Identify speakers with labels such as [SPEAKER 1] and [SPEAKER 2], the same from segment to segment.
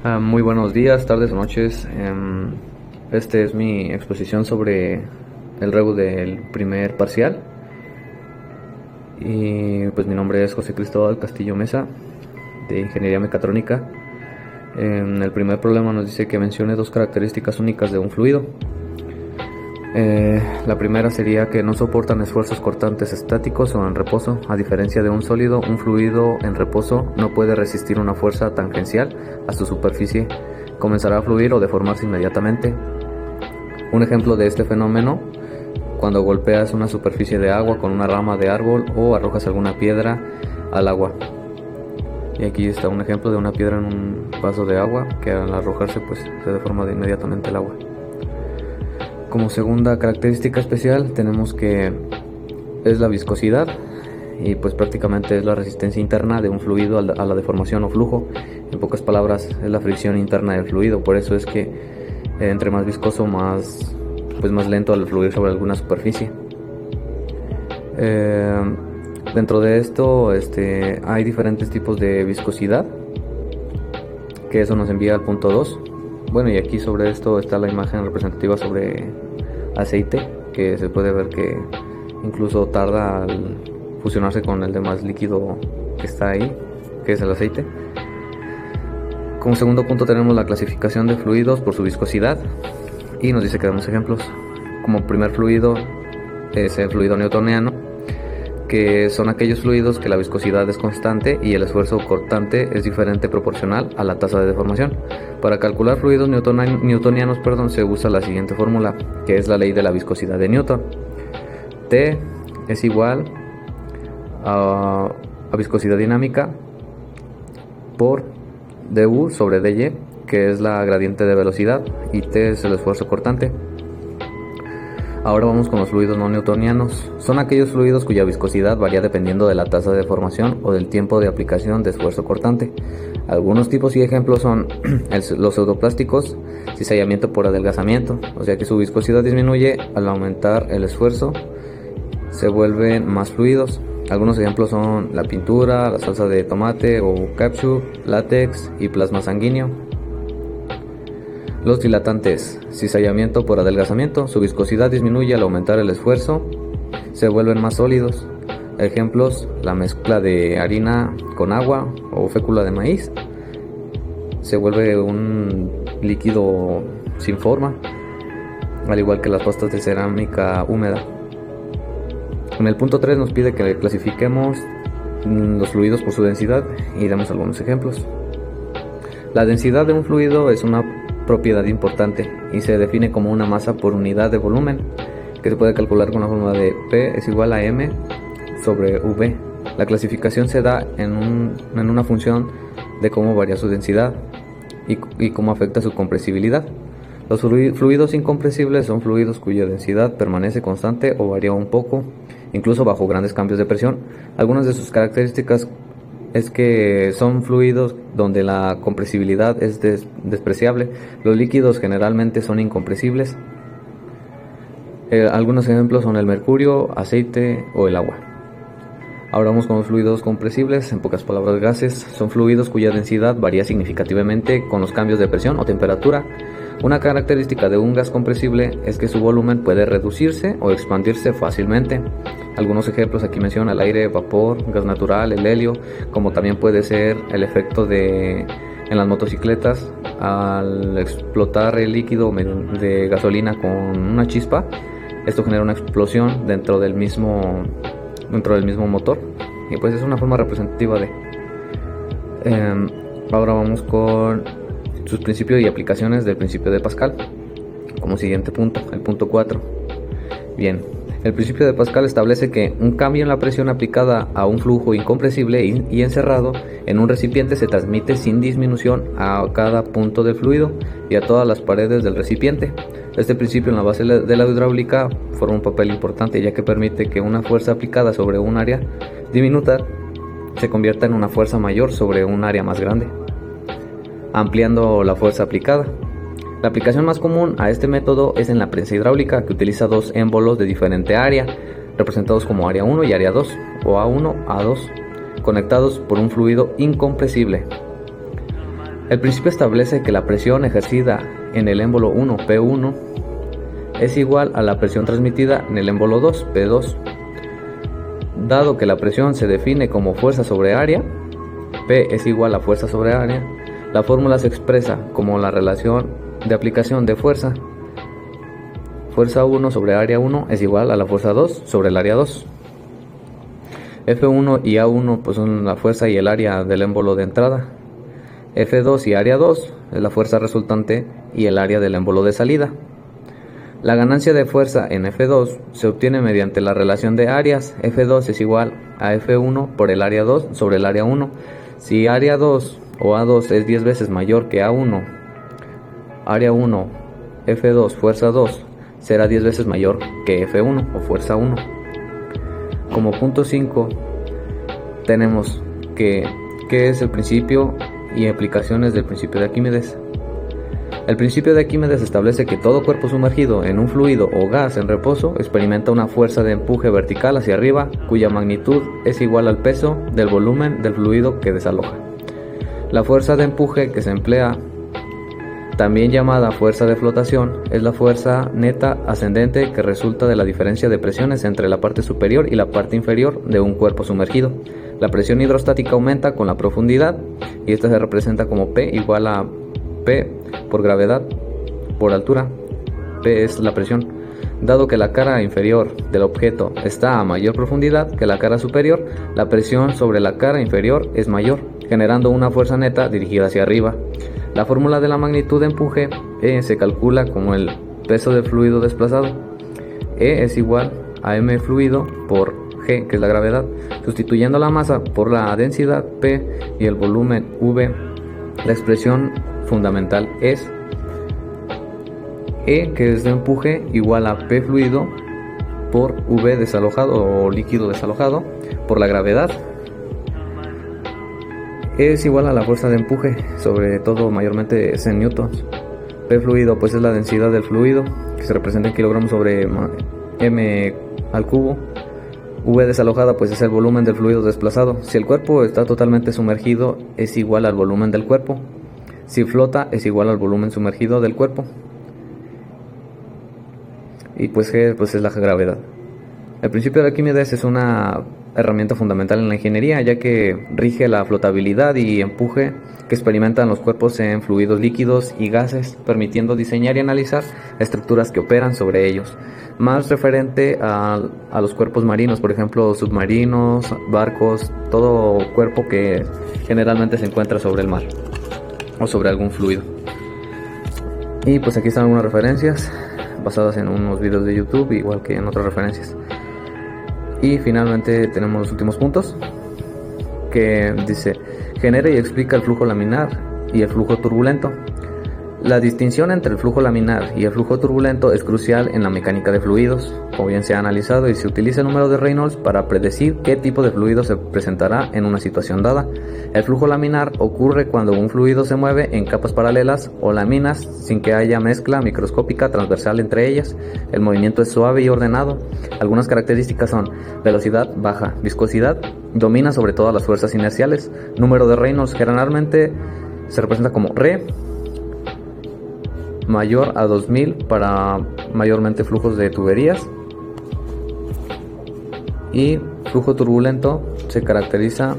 [SPEAKER 1] Muy buenos días, tardes o noches. Este es mi exposición sobre el regu del primer parcial. Y pues mi nombre es José Cristóbal Castillo Mesa, de Ingeniería Mecatrónica. El primer problema nos dice que mencione dos características únicas de un fluido. La primera sería que no soportan esfuerzos cortantes estáticos o en reposo. A diferencia de un sólido, un fluido en reposo no puede resistir una fuerza tangencial a su superficie. Comenzará a fluir o deformarse inmediatamente. Un ejemplo de este fenómeno: cuando golpeas una superficie de agua con una rama de árbol o arrojas alguna piedra al agua. Y aquí está un ejemplo de una piedra en un vaso de agua que al arrojarse pues se deforma de inmediatamente el agua. Como segunda característica especial tenemos que es la viscosidad, y pues prácticamente es la resistencia interna de un fluido a la deformación o flujo. En pocas palabras, es la fricción interna del fluido. Por eso es que entre más viscoso, más lento al fluir sobre alguna superficie. Dentro de esto hay diferentes tipos de viscosidad, que eso nos envía al punto 2. Bueno, y aquí sobre esto está la imagen representativa sobre aceite, que se puede ver que incluso tarda al fusionarse con el demás líquido que está ahí, que es el aceite. Como segundo punto tenemos la clasificación de fluidos por su viscosidad, y nos dice que damos ejemplos. Como primer fluido es el fluido newtoniano, que son aquellos fluidos que la viscosidad es constante y el esfuerzo cortante es diferente proporcional a la tasa de deformación. Para calcular fluidos newtonianos, se usa la siguiente fórmula, que es la ley de la viscosidad de Newton. T es igual a viscosidad dinámica por du sobre dy, que es la gradiente de velocidad, y T es el esfuerzo cortante. Ahora vamos con los fluidos no newtonianos. Son aquellos fluidos cuya viscosidad varía dependiendo de la tasa de deformación o del tiempo de aplicación de esfuerzo cortante. Algunos tipos y ejemplos son los pseudoplásticos, cizallamiento por adelgazamiento, o sea que su viscosidad disminuye al aumentar el esfuerzo, se vuelven más fluidos. Algunos ejemplos son la pintura, la salsa de tomate o ketchup, látex y plasma sanguíneo. Los dilatantes, cizallamiento por adelgazamiento, su viscosidad disminuye al aumentar el esfuerzo, se vuelven más sólidos. Ejemplos: la mezcla de harina con agua o fécula de maíz, se vuelve un líquido sin forma, al igual que las pastas de cerámica húmeda. En el punto 3 nos pide que clasifiquemos los fluidos por su densidad y damos algunos ejemplos. La densidad de un fluido es una propiedad importante y se define como una masa por unidad de volumen, que se puede calcular con la fórmula de P es igual a M sobre V. La clasificación se da en una función de cómo varía su densidad y cómo afecta su compresibilidad. Los fluidos incompresibles son fluidos cuya densidad permanece constante o varía un poco, incluso bajo grandes cambios de presión. Algunas de sus características es que son fluidos donde la compresibilidad es despreciable. Los líquidos generalmente son incompresibles. Algunos ejemplos son el mercurio, aceite o el agua. Ahora vamos con los fluidos compresibles, en pocas palabras gases. Son fluidos cuya densidad varía significativamente con los cambios de presión o temperatura. Una característica de un gas compresible es que su volumen puede reducirse o expandirse fácilmente. Algunos ejemplos aquí menciona el aire, vapor, gas natural, el helio, como también puede ser el efecto en las motocicletas al explotar el líquido de gasolina con una chispa. Esto genera una explosión dentro del mismo motor, y pues es una forma representativa de. Ahora vamos con sus principios y aplicaciones del principio de Pascal como siguiente punto, el punto 4. Bien, el principio de Pascal establece que un cambio en la presión aplicada a un flujo incompresible y encerrado en un recipiente se transmite sin disminución a cada punto del fluido y a todas las paredes del recipiente. Este principio en la base de la hidráulica forma un papel importante, ya que permite que una fuerza aplicada sobre un área diminuta se convierta en una fuerza mayor sobre un área más grande, ampliando la fuerza aplicada. La aplicación más común a este método es en la prensa hidráulica, que utiliza dos émbolos de diferente área, representados como área 1 y área 2, o A1, A2, conectados por un fluido incompresible. El principio establece que la presión ejercida en el émbolo 1, P1, es igual a la presión transmitida en el émbolo 2, P2. Dado que la presión se define como fuerza sobre área, P es igual a fuerza sobre área, la fórmula se expresa como la relación de aplicación de fuerza. Fuerza 1 sobre área 1 es igual a la fuerza 2 sobre el área 2. F1 y A1 pues son la fuerza y el área del émbolo de entrada. F2 y área 2 es la fuerza resultante y el área del émbolo de salida. La ganancia de fuerza en F2 se obtiene mediante la relación de áreas. F2 es igual a F1 por el área 2 sobre el área 1. Si área 2 o A2 es 10 veces mayor que A1, área 1, F2, fuerza 2, será 10 veces mayor que F1 o fuerza 1. Como punto 5 tenemos qué es el principio y aplicaciones del principio de Arquímedes. El principio de Arquímedes establece que todo cuerpo sumergido en un fluido o gas en reposo experimenta una fuerza de empuje vertical hacia arriba cuya magnitud es igual al peso del volumen del fluido que desaloja. La fuerza de empuje que se emplea, también llamada fuerza de flotación, es la fuerza neta ascendente que resulta de la diferencia de presiones entre la parte superior y la parte inferior de un cuerpo sumergido. La presión hidrostática aumenta con la profundidad y esta se representa como P igual a P por gravedad por altura. P es la presión. Dado que la cara inferior del objeto está a mayor profundidad que la cara superior, la presión sobre la cara inferior es mayor, generando una fuerza neta dirigida hacia arriba. La fórmula de la magnitud de empuje E se calcula como el peso del fluido desplazado. E es igual a m fluido por G, que es la gravedad. Sustituyendo la masa por la densidad P y el volumen V, la expresión fundamental es E, que es de empuje, igual a P fluido por V desalojado o líquido desalojado por la gravedad. E es igual a la fuerza de empuje, sobre todo mayormente es en newtons. P fluido pues es la densidad del fluido, que se representa en kilogramos sobre m al cubo. V desalojada pues es el volumen del fluido desplazado. Si el cuerpo está totalmente sumergido es igual al volumen del cuerpo. Si flota es igual al volumen sumergido del cuerpo. Y pues G pues es la gravedad. El principio de Arquímedes es una herramienta fundamental en la ingeniería, ya que rige la flotabilidad y empuje que experimentan los cuerpos en fluidos líquidos y gases, permitiendo diseñar y analizar estructuras que operan sobre ellos. Más referente a los cuerpos marinos, por ejemplo, submarinos, barcos, todo cuerpo que generalmente se encuentra sobre el mar o sobre algún fluido. Y pues aquí están algunas referencias basadas en unos videos de YouTube, igual que en otras referencias. Y finalmente tenemos los últimos puntos, que dice: genera y explica el flujo laminar y el flujo turbulento. La distinción entre el flujo laminar y el flujo turbulento es crucial en la mecánica de fluidos, como bien se ha analizado, y se utiliza el número de Reynolds para predecir qué tipo de fluido se presentará en una situación dada. El flujo laminar ocurre cuando un fluido se mueve en capas paralelas o láminas sin que haya mezcla microscópica transversal entre ellas. El movimiento es suave y ordenado. Algunas características son: velocidad baja, viscosidad, domina sobre todas las fuerzas inerciales. Número de Reynolds generalmente se representa como Re, mayor a 2000 para mayormente flujos de tuberías. Y flujo turbulento se caracteriza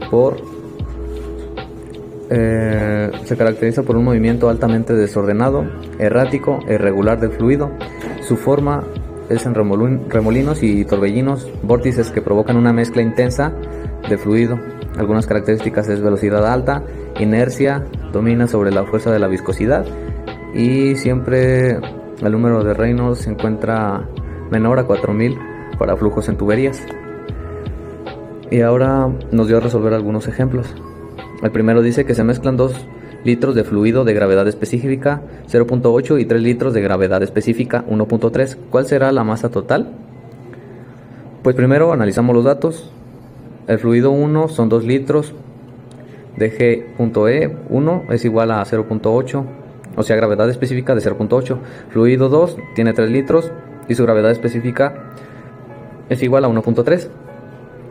[SPEAKER 1] por un movimiento altamente desordenado, errático e irregular del fluido. Su forma es en remolinos y torbellinos, vórtices que provocan una mezcla intensa de fluido. Algunas características es velocidad alta, inercia, domina sobre la fuerza de la viscosidad, y siempre el número de Reynolds se encuentra menor a 4000 para flujos en tuberías. Y ahora nos dio a resolver algunos ejemplos. El primero dice que se mezclan 2 litros de fluido de gravedad específica 0.8 y 3 litros de gravedad específica 1.3. ¿Cuál será la masa total? Pues primero analizamos los datos. El fluido 1 son 2 litros de G.E1 es igual a 0.8, o sea, gravedad específica de 0.8. Fluido 2 tiene 3 litros y su gravedad específica es igual a 1.3.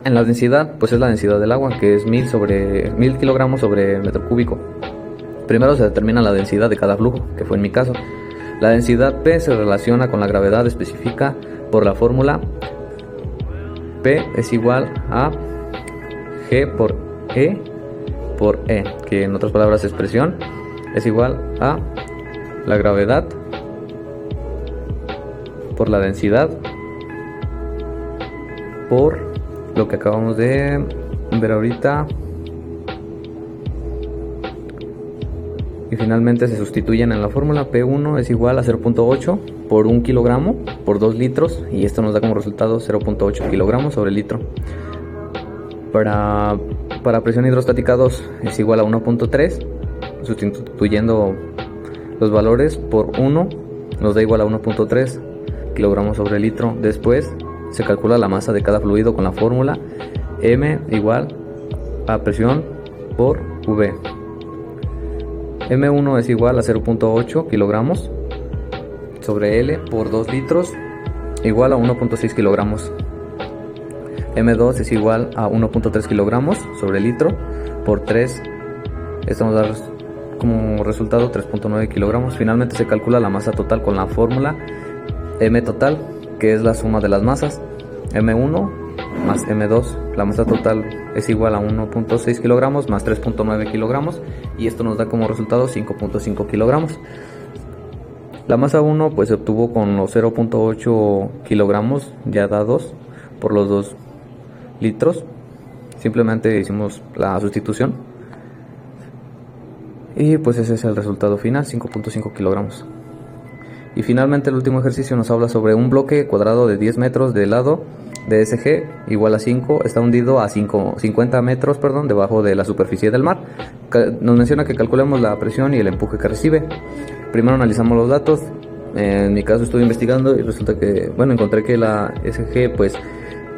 [SPEAKER 1] En la densidad, pues es la densidad del agua, que es 1000 kilogramos sobre metro cúbico. Primero se determina la densidad de cada flujo, que fue en mi caso. La densidad P se relaciona con la gravedad específica por la fórmula P es igual a G por E, que en otras palabras expresión es igual a la gravedad por la densidad por lo que acabamos de ver ahorita, y finalmente se sustituyen en la fórmula. P1 es igual a 0.8 por 1 kilogramo por 2 litros, y esto nos da como resultado 0.8 kilogramos sobre litro. Para presión hidrostática 2 es igual a 1.3, sustituyendo los valores por 1 nos da igual a 1.3 kilogramos sobre litro. Después se calcula la masa de cada fluido con la fórmula M igual a presión por V. M1 es igual a 0.8 kilogramos sobre L por 2 litros igual a 1.6 kilogramos. M2 es igual a 1.3 kilogramos sobre litro por 3. Esto nos da como resultado 3.9 kilogramos. Finalmente se calcula la masa total con la fórmula M total, que es la suma de las masas M1 más M2. La masa total es igual a 1.6 kilogramos más 3.9 kilogramos, y esto nos da como resultado 5.5 kilogramos. La masa 1 pues se obtuvo con los 0.8 kilogramos ya dados por los 2 litros. Simplemente hicimos la sustitución y pues ese es el resultado final, 5.5 kilogramos. Y finalmente el último ejercicio nos habla sobre un bloque cuadrado de 10 metros de lado de SG igual a 5, está hundido a 50 metros debajo de la superficie del mar. Nos menciona que calculemos la presión y el empuje que recibe. Primero analizamos los datos. En mi caso estuve investigando y resulta que, encontré que la SG, pues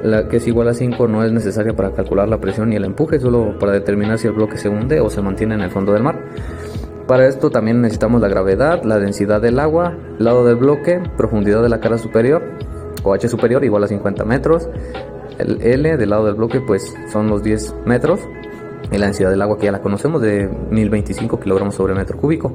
[SPEAKER 1] la que es igual a 5, no es necesaria para calcular la presión y el empuje, solo para determinar si el bloque se hunde o se mantiene en el fondo del mar. Para esto también necesitamos la gravedad, la densidad del agua, lado del bloque, profundidad de la cara superior o H superior igual a 50 metros. El L del lado del bloque pues son los 10 metros, y la densidad del agua, que ya la conocemos, de 1025 kilogramos sobre metro cúbico.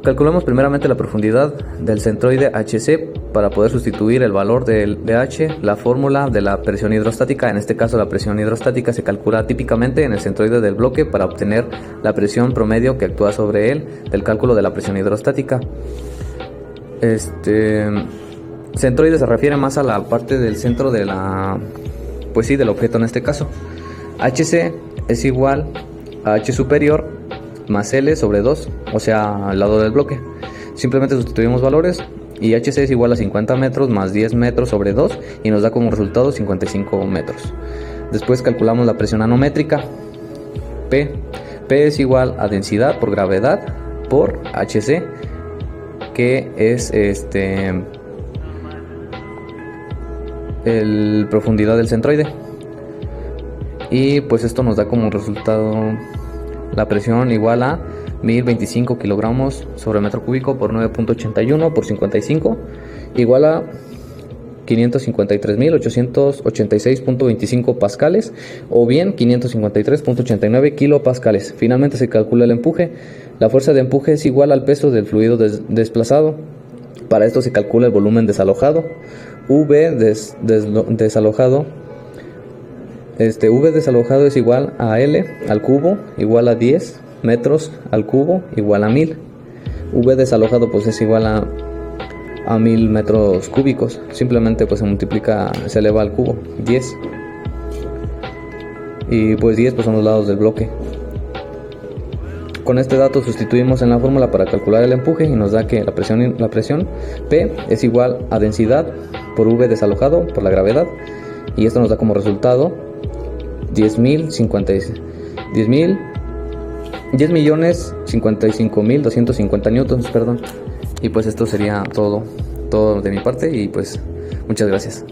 [SPEAKER 1] Calculamos primeramente la profundidad del centroide HC para poder sustituir el valor de H, la fórmula de la presión hidrostática. En este caso la presión hidrostática se calcula típicamente en el centroide del bloque para obtener la presión promedio que actúa sobre él del cálculo de la presión hidrostática. Centroide se refiere más a la parte del centro de del objeto en este caso. HC es igual a H superior más L sobre 2, o sea, al lado del bloque. Simplemente sustituimos valores y HC es igual a 50 metros más 10 metros sobre 2, y nos da como resultado 55 metros. Después calculamos la presión anométrica. P es igual a densidad por gravedad por HC, que es el profundidad del centroide, y pues esto nos da como resultado la presión igual a 1025 kilogramos sobre metro cúbico por 9.81 por 55 igual a 553.886.25 pascales, o bien 553.89 kilopascales. Finalmente se calcula el empuje. La fuerza de empuje es igual al peso del fluido desplazado. Para esto se calcula el volumen desalojado. V desalojado V desalojado es igual a L al cubo igual a 10 metros al cubo igual a 1000. V desalojado pues es igual a 1000 metros cúbicos. Simplemente pues se multiplica, se eleva al cubo 10, y pues 10 pues son los lados del bloque. Con este dato sustituimos en la fórmula para calcular el empuje y nos da que la presión P es igual a densidad por V desalojado por la gravedad, y esto nos da como resultado 10.055.250 newtons, y pues esto sería todo de mi parte, y pues muchas gracias.